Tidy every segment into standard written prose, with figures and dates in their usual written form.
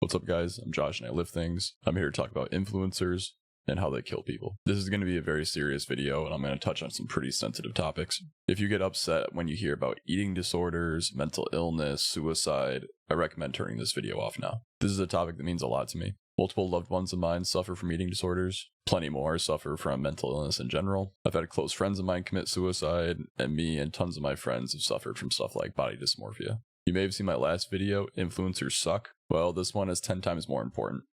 What's up, guys? I'm Josh and I lift things. I'm here to talk about influencers and how they kill people. This is going to be a very serious video and I'm going to touch on some pretty sensitive topics. If you get upset when you hear about eating disorders, mental illness, suicide, I recommend turning this video off now. This is a topic that means a lot to me. Multiple loved ones of mine suffer from eating disorders. Plenty more suffer from mental illness in general. I've had close friends of mine commit suicide, and me and tons of my friends have suffered from stuff like body dysmorphia. You may have seen my last video, Influencers Suck. Well, this one is 10 times more important.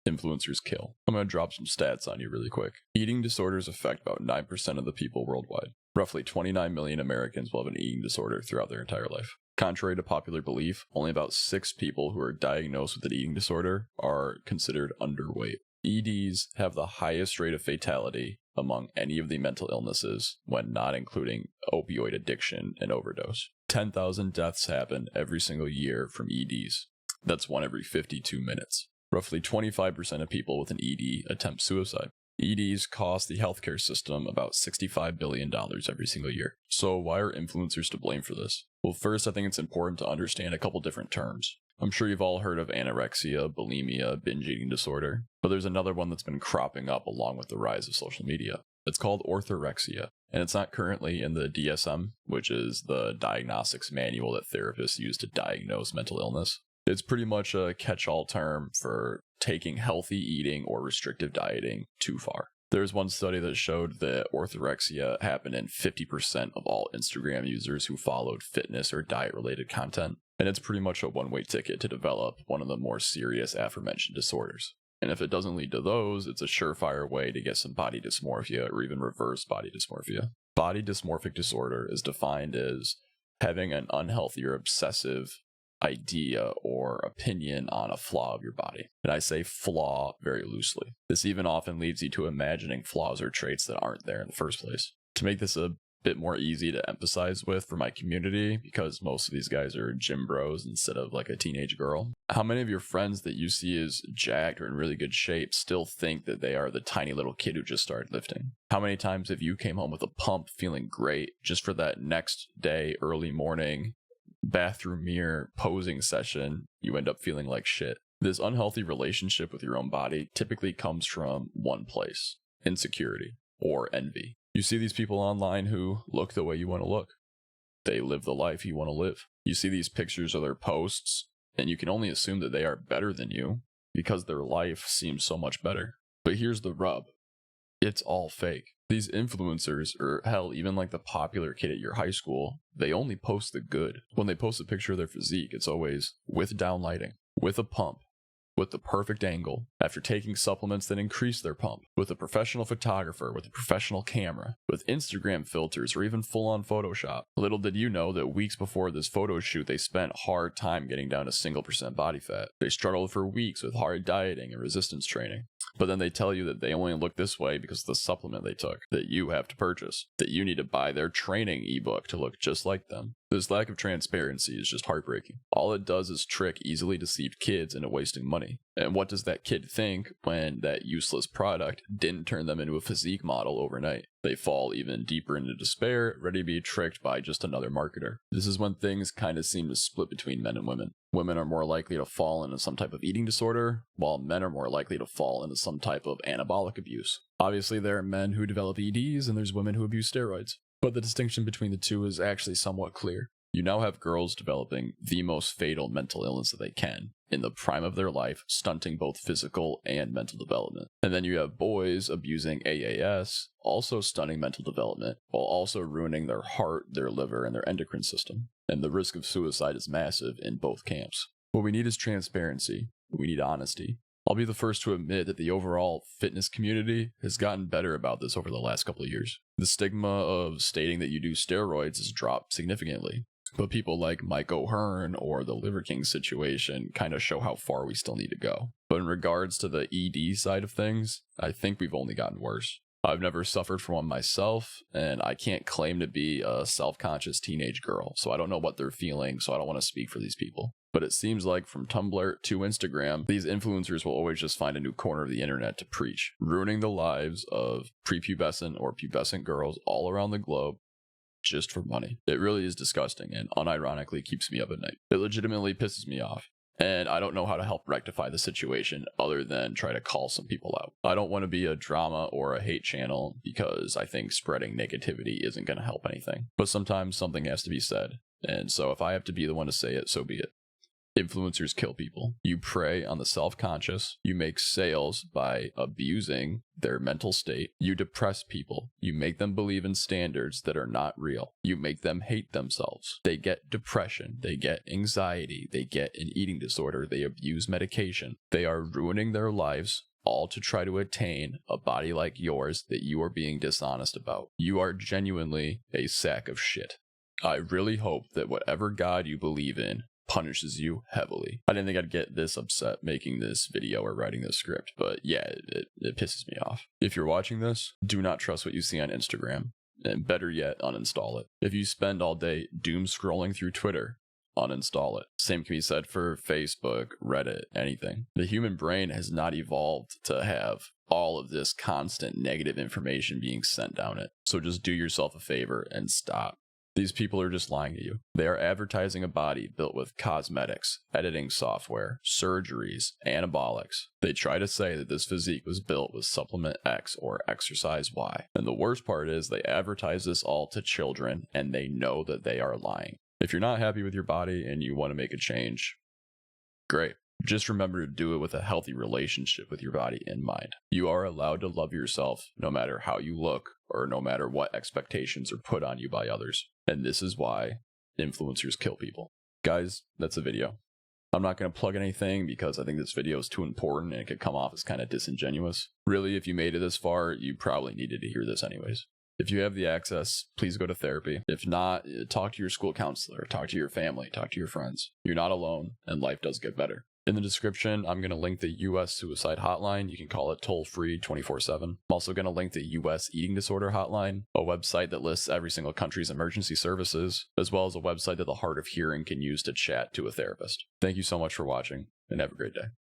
Influencers kill. I'm going to drop some stats on you really quick. Eating disorders affect about 9% of the people worldwide. Roughly 29 million Americans will have an eating disorder throughout their entire life. Contrary to popular belief, only about 6 people who are diagnosed with an eating disorder are considered underweight. EDs have the highest rate of fatality among any of the mental illnesses when not including opioid addiction and overdose. 10,000 deaths happen every single year from EDs. That's one every 52 minutes. Roughly 25% of people with an ED attempt suicide. EDs cost the healthcare system about $65 billion every single year. So why are influencers to blame for this? Well, first, I think it's important to understand a couple different terms. I'm sure you've all heard of anorexia, bulimia, binge eating disorder, but there's another one that's been cropping up along with the rise of social media. It's called orthorexia, and it's not currently in the DSM, which is the diagnostics manual that therapists use to diagnose mental illness. It's pretty much a catch-all term for taking healthy eating or restrictive dieting too far. There's one study that showed that orthorexia happened in 50% of all Instagram users who followed fitness or diet-related content, and it's pretty much a one-way ticket to develop one of the more serious aforementioned disorders. And if it doesn't lead to those, it's a surefire way to get some body dysmorphia or even reverse body dysmorphia. Body dysmorphic disorder is defined as having an unhealthy or obsessive idea or opinion on a flaw of your body. And I say flaw very loosely. This even often leads you to imagining flaws or traits that aren't there in the first place. To make this a bit more easy to empathize with for my community, because most of these guys are gym bros instead of like a teenage girl. How many of your friends that you see as jacked or in really good shape still think that they are the tiny little kid who just started lifting? How many times have you came home with a pump feeling great just for that next day, early morning, bathroom mirror posing session, you end up feeling like shit? This unhealthy relationship with your own body typically comes from one place: insecurity or envy. You see these people online who look the way you want to look. They live the life you want to live. You see these pictures of their posts, and you can only assume that they are better than you because their life seems so much better. But here's the rub. It's all fake. These influencers, or hell, even like the popular kid at your high school, they only post the good. When they post a picture of their physique, it's always with down lighting, with a pump, with the perfect angle, after taking supplements that increase their pump, with a professional photographer, with a professional camera, with Instagram filters, or even full-on Photoshop. Little did you know that weeks before this photo shoot, they spent hard time getting down to single percent body fat. They struggled for weeks with hard dieting and resistance training. But then they tell you that they only look this way because of the supplement they took, that you have to purchase, that you need to buy their training ebook to look just like them. This lack of transparency is just heartbreaking. All it does is trick easily deceived kids into wasting money. And what does that kid think when that useless product didn't turn them into a physique model overnight? They fall even deeper into despair, ready to be tricked by just another marketer. This is when things kind of seem to split between men and women. Women are more likely to fall into some type of eating disorder, while men are more likely to fall into some type of anabolic abuse. Obviously, there are men who develop EDs and there's women who abuse steroids. But the distinction between the two is actually somewhat clear. You now have girls developing the most fatal mental illness that they can in the prime of their life, stunting both physical and mental development. And then you have boys abusing AAS, also stunning mental development, while also ruining their heart, their liver, and their endocrine system. And the risk of suicide is massive in both camps. What we need is transparency. We need honesty. I'll be the first to admit that the overall fitness community has gotten better about this over the last couple of years. The stigma of stating that you do steroids has dropped significantly. But people like Mike O'Hearn or the Liver King situation kind of show how far we still need to go. But in regards to the ED side of things, I think we've only gotten worse. I've never suffered from one myself, and I can't claim to be a self-conscious teenage girl, so I don't know what they're feeling, so I don't want to speak for these people. But it seems like from Tumblr to Instagram, these influencers will always just find a new corner of the internet to preach, ruining the lives of prepubescent or pubescent girls all around the globe just for money. It really is disgusting and unironically keeps me up at night. It legitimately pisses me off. And I don't know how to help rectify the situation other than try to call some people out. I don't want to be a drama or a hate channel because I think spreading negativity isn't going to help anything. But sometimes something has to be said. And so if I have to be the one to say it, so be it. Influencers kill people. You prey on the self-conscious. You make sales by abusing their mental state. You depress people. You make them believe in standards that are not real. You make them hate themselves. They get depression. They get anxiety. They get an eating disorder. They abuse medication. They are ruining their lives, all to try to attain a body like yours that you are being dishonest about. You are genuinely a sack of shit. I really hope that whatever God you believe in punishes you heavily. I didn't think I'd get this upset making this video or writing this script, but yeah, it pisses me off. If you're watching this, do not trust what you see on Instagram, and better yet, uninstall it. If you spend all day doom scrolling through Twitter, uninstall it. Same can be said for Facebook, Reddit, anything. The human brain has not evolved to have all of this constant negative information being sent down it. So just do yourself a favor and stop. These people are just lying to you. They are advertising a body built with cosmetics, editing software, surgeries, anabolics. They try to say that this physique was built with supplement X or exercise Y. And the worst part is they advertise this all to children and they know that they are lying. If you're not happy with your body and you want to make a change, great. Just remember to do it with a healthy relationship with your body in mind. You are allowed to love yourself no matter how you look or no matter what expectations are put on you by others. And this is why influencers kill people. Guys, that's a video. I'm not going to plug anything because I think this video is too important and it could come off as kind of disingenuous. Really, if you made it this far, you probably needed to hear this anyways. If you have the access, please go to therapy. If not, talk to your school counselor, talk to your family, talk to your friends. You're not alone, and life does get better. In the description, I'm going to link the U.S. Suicide Hotline. You can call it toll-free 24/7. I'm also going to link the U.S. Eating Disorder Hotline, a website that lists every single country's emergency services, as well as a website that the hard of hearing can use to chat to a therapist. Thank you so much for watching, and have a great day.